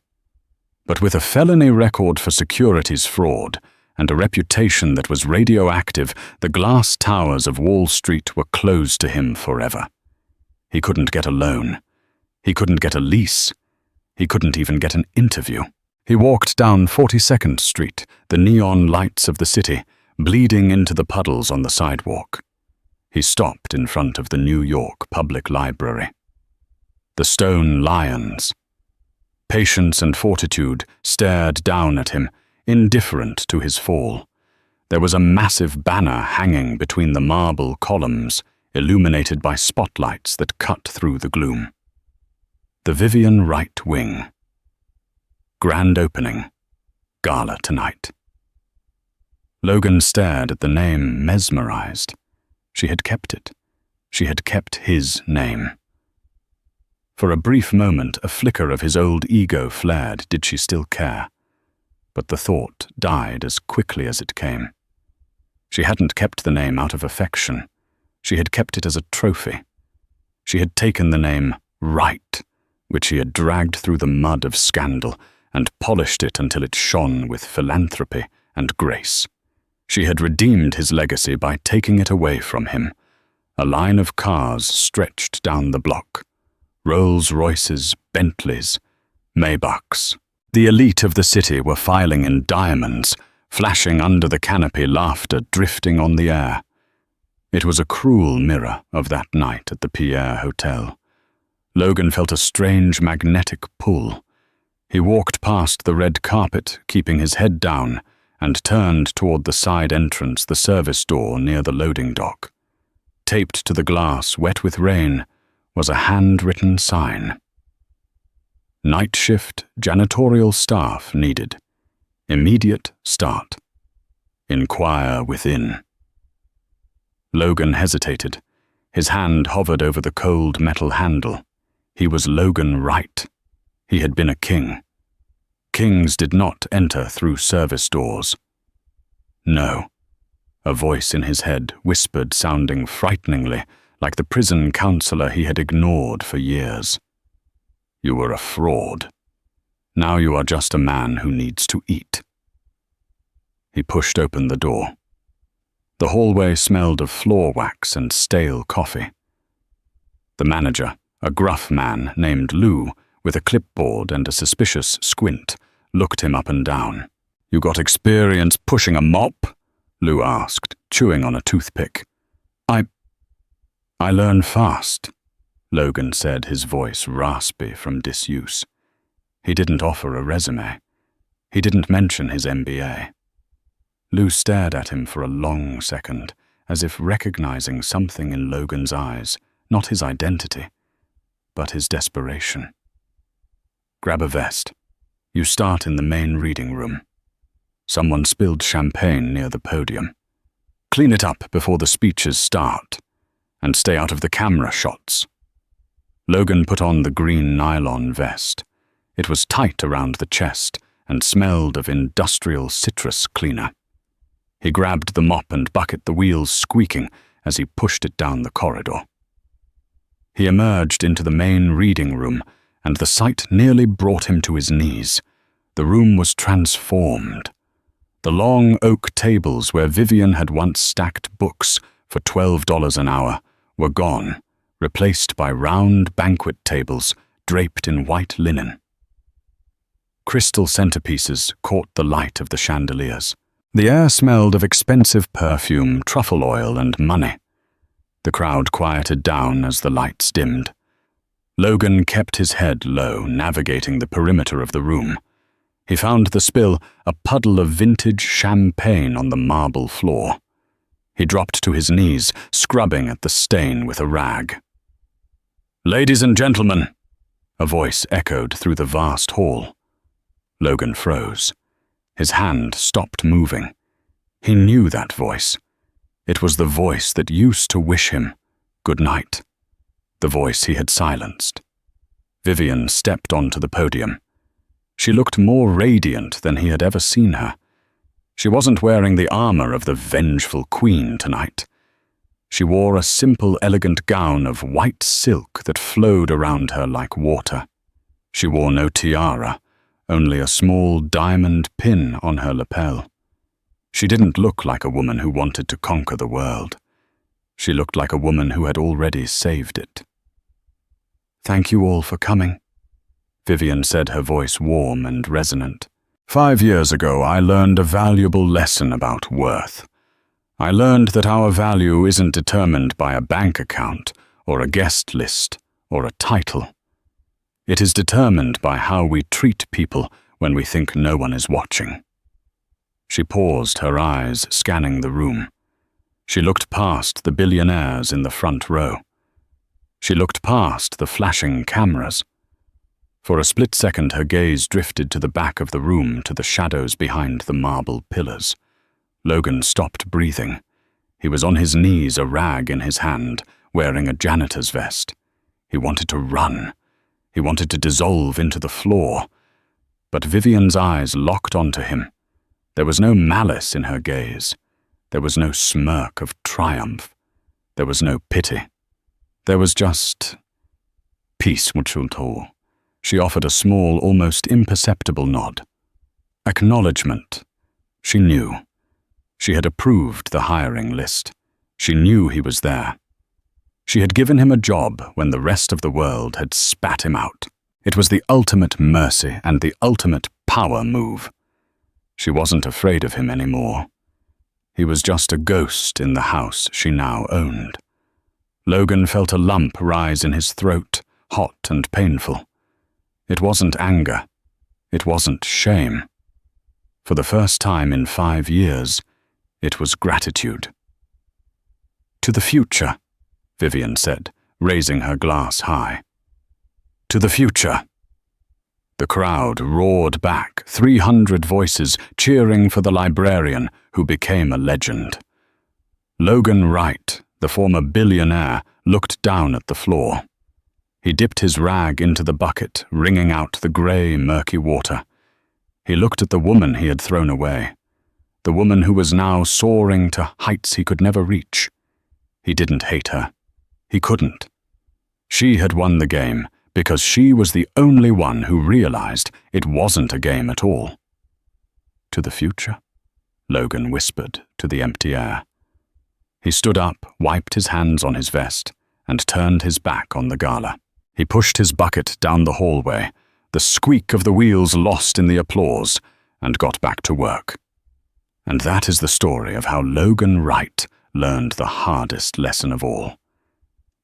But with a felony record for securities fraud and a reputation that was radioactive, the glass towers of Wall Street were closed to him forever. He couldn't get a loan. He couldn't get a lease. He couldn't even get an interview. He walked down 42nd Street, the neon lights of the city, bleeding into the puddles on the sidewalk. He stopped in front of the New York Public Library. The stone lions. Patience and fortitude stared down at him, indifferent to his fall. There was a massive banner hanging between the marble columns, illuminated by spotlights that cut through the gloom. The Vivian Right Wing. Grand opening. Gala tonight. Logan stared at the name, mesmerized. She had kept it. She had kept his name. For a brief moment, a flicker of his old ego flared. Did she still care? But the thought died as quickly as it came. She hadn't kept the name out of affection. She had kept it as a trophy. She had taken the name Right, which he had dragged through the mud of scandal, and polished it until it shone with philanthropy and grace. She had redeemed his legacy by taking it away from him. A line of cars stretched down the block. Rolls-Royces, Bentleys, Maybachs. The elite of the city were filing in diamonds, flashing under the canopy, laughter drifting on the air. It was a cruel mirror of that night at the Pierre Hotel. Logan felt a strange magnetic pull. He walked past the red carpet, keeping his head down, and turned toward the side entrance, the service door near the loading dock. Taped to the glass, wet with rain, was a handwritten sign. Night shift janitorial staff needed. Immediate start. Inquire within. Logan hesitated. His hand hovered over the cold metal handle. He was Logan Right. He had been a king. Kings did not enter through service doors. No. A voice in his head whispered, sounding frighteningly like the prison counselor he had ignored for years. You were a fraud. Now you are just a man who needs to eat. He pushed open the door. The hallway smelled of floor wax and stale coffee. The manager, a gruff man named Lou, with a clipboard and a suspicious squint, looked him up and down. You got experience pushing a mop? Lou asked, chewing on a toothpick. I learn fast, Logan said, his voice raspy from disuse. He didn't offer a resume. He didn't mention his MBA. Lou stared at him for a long second, as if recognizing something in Logan's eyes, not his identity, but his desperation. Grab a vest. You start in the main reading room. Someone spilled champagne near the podium. Clean it up before the speeches start, and stay out of the camera shots. Logan put on the green nylon vest. It was tight around the chest and smelled of industrial citrus cleaner. He grabbed the mop and bucket, the wheels squeaking as he pushed it down the corridor. He emerged into the main reading room, and the sight nearly brought him to his knees. The room was transformed. The long oak tables where Vivian had once stacked books for $12 an hour were gone, replaced by round banquet tables draped in white linen. Crystal centerpieces caught the light of the chandeliers. The air smelled of expensive perfume, truffle oil, and money. The crowd quieted down as the lights dimmed. Logan kept his head low, navigating the perimeter of the room. He found the spill, a puddle of vintage champagne on the marble floor. He dropped to his knees, scrubbing at the stain with a rag. "Ladies and gentlemen," a voice echoed through the vast hall. Logan froze. His hand stopped moving. He knew that voice. It was the voice that used to wish him good night. The voice he had silenced. Vivian stepped onto the podium. She looked more radiant than he had ever seen her. She wasn't wearing the armor of the vengeful queen tonight. She wore a simple, elegant gown of white silk that flowed around her like water. She wore no tiara, only a small diamond pin on her lapel. She didn't look like a woman who wanted to conquer the world. She looked like a woman who had already saved it. "Thank you all for coming," Vivian said, her voice warm and resonant. 5 years ago, I learned a valuable lesson about worth. I learned that our value isn't determined by a bank account or a guest list or a title. It is determined by how we treat people when we think no one is watching. She paused, her eyes scanning the room. She looked past the billionaires in the front row. She looked past the flashing cameras. For a split second, her gaze drifted to the back of the room, to the shadows behind the marble pillars. Logan stopped breathing. He was on his knees, a rag in his hand, wearing a janitor's vest. He wanted to run. He wanted to dissolve into the floor. But Vivian's eyes locked onto him. There was no malice in her gaze. There was no smirk of triumph. There was no pity. There was just peace, Muchulto. She offered a small, almost imperceptible nod. Acknowledgement. She knew. She had approved the hiring list. She knew he was there. She had given him a job when the rest of the world had spat him out. It was the ultimate mercy and the ultimate power move. She wasn't afraid of him anymore. He was just a ghost in the house she now owned. Logan felt a lump rise in his throat, hot and painful. It wasn't anger. It wasn't shame. For the first time in 5 years, it was gratitude. "To the future," Vivian said, raising her glass high. "To the future." The crowd roared back, 300 voices cheering for the librarian who became a legend. Logan Wright, the former billionaire, looked down at the floor. He dipped his rag into the bucket, wringing out the grey, murky water. He looked at the woman he had thrown away, the woman who was now soaring to heights he could never reach. He didn't hate her. He couldn't. She had won the game because she was the only one who realized it wasn't a game at all. "To the future," Logan whispered to the empty air. He stood up, wiped his hands on his vest, and turned his back on the gala. He pushed his bucket down the hallway, the squeak of the wheels lost in the applause, and got back to work. And that is the story of how Logan Wright learned the hardest lesson of all.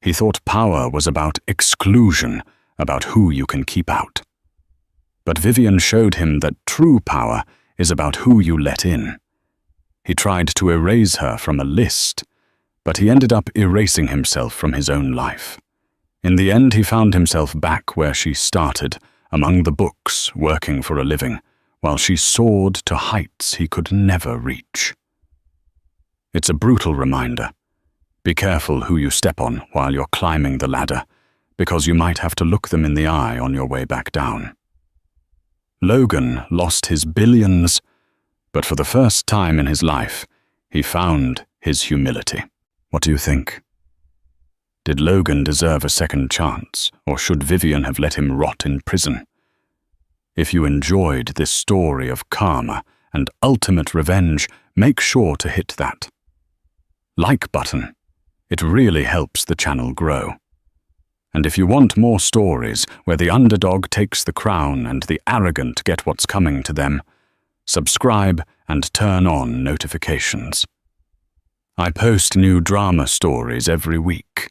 He thought power was about exclusion, about who you can keep out. But Vivian showed him that true power is about who you let in. He tried to erase her from a list, but he ended up erasing himself from his own life. In the end, he found himself back where she started, among the books, working for a living, while she soared to heights he could never reach. It's a brutal reminder. Be careful who you step on while you're climbing the ladder, because you might have to look them in the eye on your way back down. Logan lost his billions, but for the first time in his life, he found his humility. What do you think? Did Logan deserve a second chance, or should Vivian have let him rot in prison? If you enjoyed this story of karma and ultimate revenge, make sure to hit that like button. It really helps the channel grow. And if you want more stories where the underdog takes the crown and the arrogant get what's coming to them, subscribe and turn on notifications. I post new drama stories every week.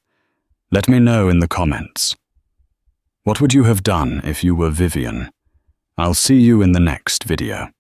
Let me know in the comments. What would you have done if you were Vivian? I'll see you in the next video.